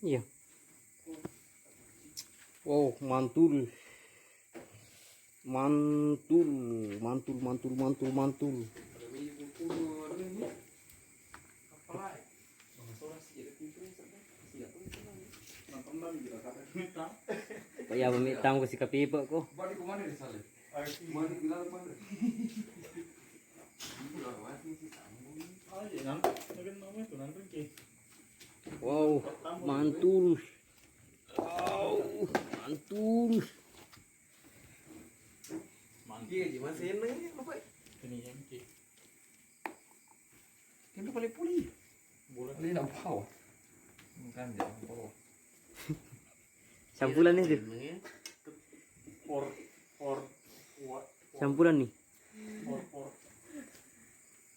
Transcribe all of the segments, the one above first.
Iya. Wow, mantul. Mantul, mantul, mantul, mantul, mantul. Ya memitang ko si kapipa ko. Balik ke mana dia salih? Balik bilang mana? Wow, mantul. Wow, mantul. Iya, gimana sih ini? Apa? Ini yang ki. Kan tu paling pulih. Bola ni nak bau. Bukan dia bau. Sampulan nih tuh. Por Sampulan nih.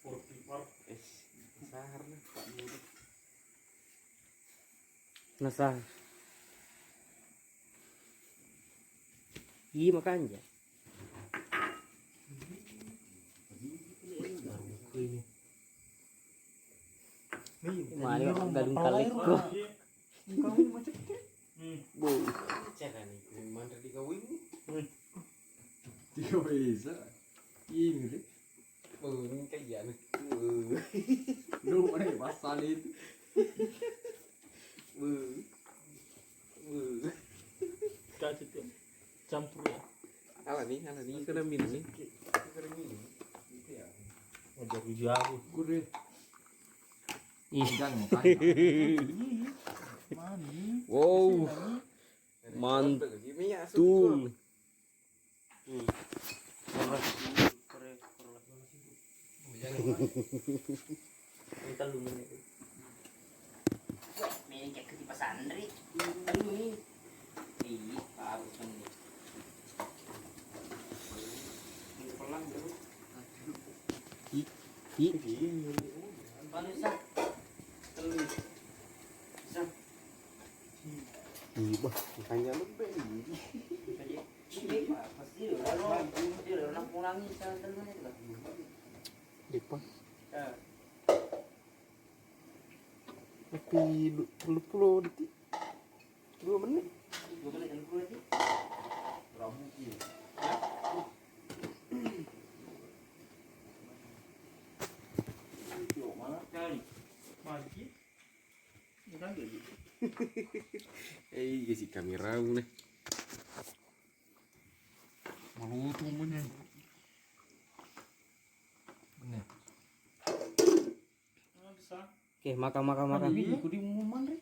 por tipar. Sahar ni tak mudah. Nasa. Iya makan aja. Mari gadung kalik ko. Kau macam tu. Bu. Cara ni mana di kau ini? Tiga bisa. Ini deh. Ini kayak ni. Lu mana pasal itu? Kasih tu. Campur ya. Ala ni kena minum ni. Kena minum. Itu ya. Oh jago. Kude. Ih. Jangan makan. Wow. Mantul. Kita lu ini. Main kayak ke tipe santri. Lu nih. Ih, harus ini. Ini pelan dulu. Panusa. Telur. Bisa. Iya, makanya lebih. Ini Pak, pasti udah orang pulangi sana teman itu lah. Depan. Ya. Tapi 20 detik. 2 menit. 2 menit 10 detik. Ramuki. Yo mana kali? Magi. Ini kan jadi. Kasih kamera ni. Malu tu mana? Benar. Bisa. Oke, makan. Ini aku di mana?